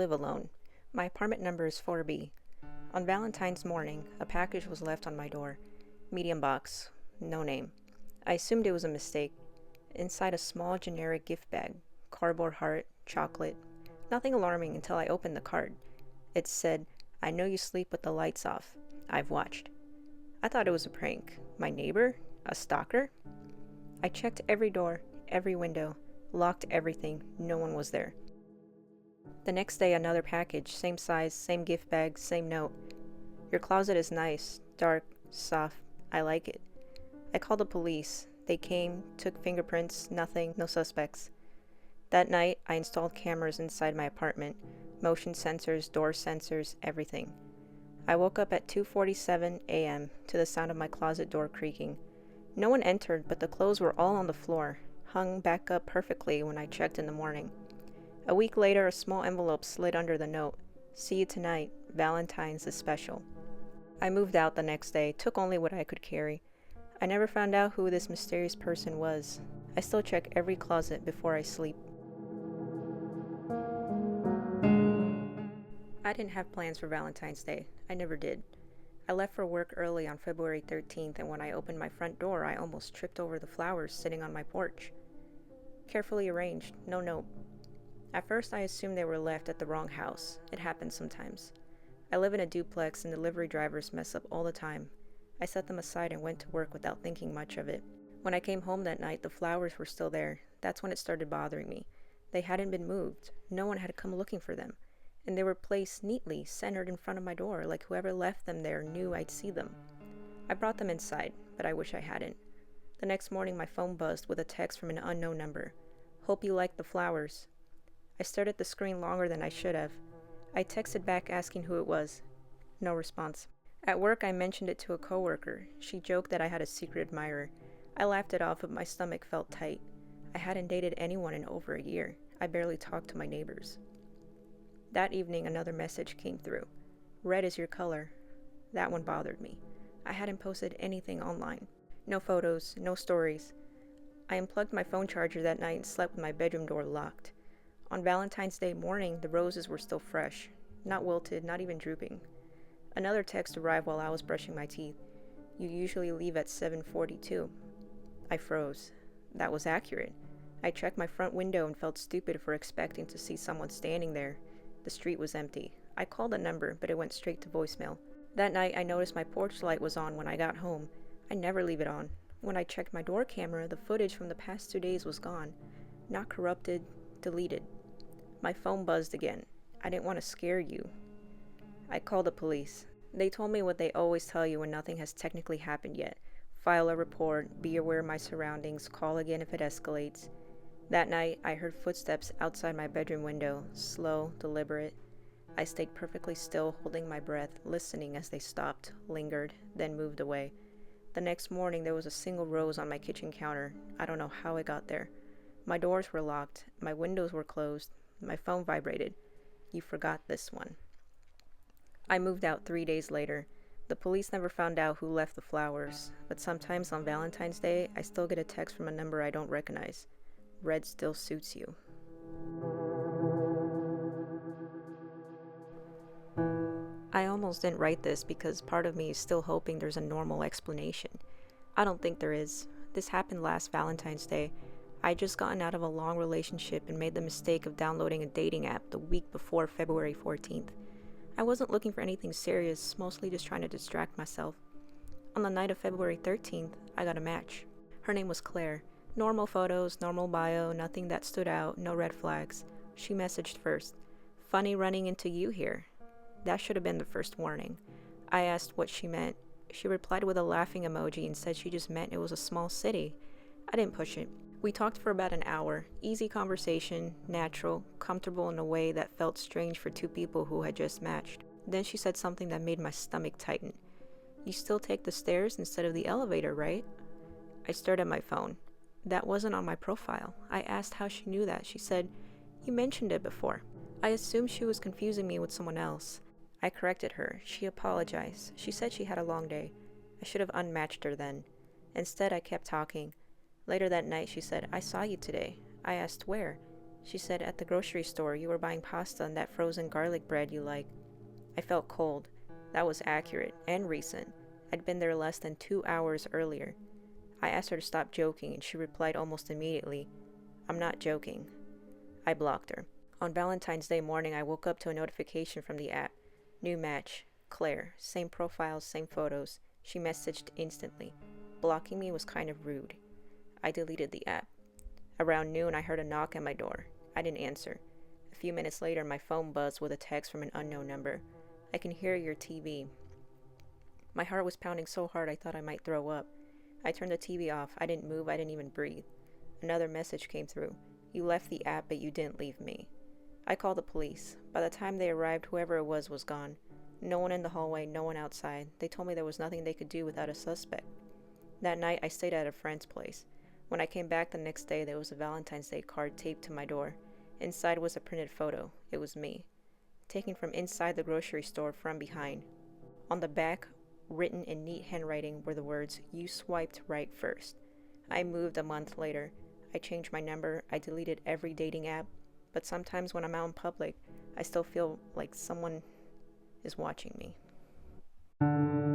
live alone. My apartment number is 4B. On Valentine's morning, a package was left on my door. Medium box. No name. I assumed it was a mistake. Inside a small generic gift bag. Cardboard heart, chocolate. Nothing alarming until I opened the card. It said, "I know you sleep with the lights off. I've watched." I thought it was a prank. My neighbor? A stalker? I checked every door, every window, locked everything. No one was there. The next day, another package, same size, same gift bag, same note. "Your closet is nice, dark, soft. I like it." I called the police. They came, took fingerprints, nothing, no suspects. That night, I installed cameras inside my apartment, motion sensors, door sensors, everything. I woke up at 2:47 a.m. to the sound of my closet door creaking. No one entered, but the clothes were all on the floor, hung back up perfectly when I checked in the morning. A week later, a small envelope slid under the note. "See you tonight. Valentines is special." I moved out the next day, took only what I could carry. I never found out who this mysterious person was. I still check every closet before I sleep. I didn't have plans for Valentine's Day. I never did. I left for work early on February 13th, and when I opened my front door, I almost tripped over the flowers sitting on my porch. Carefully arranged, no note. At first, I assumed they were left at the wrong house. It happens sometimes. I live in a duplex, and delivery drivers mess up all the time. I set them aside and went to work without thinking much of it. When I came home that night, the flowers were still there. That's when it started bothering me. They hadn't been moved. No one had come looking for them. And they were placed neatly, centered in front of my door, like whoever left them there knew I'd see them. I brought them inside, but I wish I hadn't. The next morning, my phone buzzed with a text from an unknown number. "Hope you like the flowers." I stared at the screen longer than I should have. I texted back asking who it was. No response. At work, I mentioned it to a coworker. She joked that I had a secret admirer. I laughed it off, but my stomach felt tight. I hadn't dated anyone in over a year. I barely talked to my neighbors. That evening, another message came through. "Red is your color." That one bothered me. I hadn't posted anything online. No photos, no stories. I unplugged my phone charger that night and slept with my bedroom door locked. On Valentine's Day morning, the roses were still fresh. Not wilted, not even drooping. Another text arrived while I was brushing my teeth. "You usually leave at 7:42. I froze. That was accurate. I checked my front window and felt stupid for expecting to see someone standing there. The street was empty. I called the number, but it went straight to voicemail. That night, I noticed my porch light was on when I got home. I never leave it on. When I checked my door camera, the footage from the past 2 days was gone. Not corrupted, deleted. My phone buzzed again. I didn't want to scare you. I called the police. They told me what they always tell you when nothing has technically happened yet. File a report, be aware of my surroundings, call again if it escalates. That night, I heard footsteps outside my bedroom window, slow, deliberate. I stayed perfectly still, holding my breath, listening as they stopped, lingered, then moved away. The next morning, there was a single rose on my kitchen counter. I don't know how it got there. My doors were locked. My windows were closed. My phone vibrated. "You forgot this one." I moved out 3 days later. The police never found out who left the flowers, but sometimes on Valentine's Day, I still get a text from a number I don't recognize. "Red still suits you." I almost didn't write this because part of me is still hoping there's a normal explanation. I don't think there is. This happened last Valentine's Day. I'd just gotten out of a long relationship and made the mistake of downloading a dating app the week before February 14th. I wasn't looking for anything serious, mostly just trying to distract myself. On the night of February 13th, I got a match. Her name was Claire. Normal photos, normal bio, nothing that stood out, no red flags. She messaged first. "Funny running into you here." That should have been the first warning. I asked what she meant. She replied with a laughing emoji and said she just meant it was a small city. I didn't push it. We talked for about an hour. Easy conversation, natural, comfortable in a way that felt strange for two people who had just matched. Then she said something that made my stomach tighten. "You still take the stairs instead of the elevator, right?" I stared at my phone. That wasn't on my profile. I asked how she knew that. She said, "You mentioned it before." I assumed she was confusing me with someone else. I corrected her. She apologized. She said she had a long day. I should have unmatched her then. Instead, I kept talking. Later that night, she said, "I saw you today." I asked where. She said, "At the grocery store, you were buying pasta and that frozen garlic bread you like." I felt cold. That was accurate and recent. I'd been there less than 2 hours earlier. I asked her to stop joking, and she replied almost immediately, "I'm not joking." I blocked her. On Valentine's Day morning, I woke up to a notification from the app. New match. Claire. Same profiles, same photos. She messaged instantly. Blocking me was kind of rude. I deleted the app. Around noon, I heard a knock at my door. I didn't answer. A few minutes later, my phone buzzed with a text from an unknown number. "I can hear your TV." My heart was pounding so hard I thought I might throw up. I turned the TV off. I didn't move. I didn't even breathe. Another message came through. "You left the app, but you didn't leave me." I called the police. By the time they arrived, whoever it was gone. No one in the hallway, no one outside. They told me there was nothing they could do without a suspect. That night, I stayed at a friend's place. When I came back the next day, there was a Valentine's Day card taped to my door. Inside was a printed photo. It was me, taken from inside the grocery store from behind. On the back, written in neat handwriting, were the words, "You swiped right first." I moved a month later. I changed my number. I deleted every dating app. But sometimes when I'm out in public, I still feel like someone is watching me.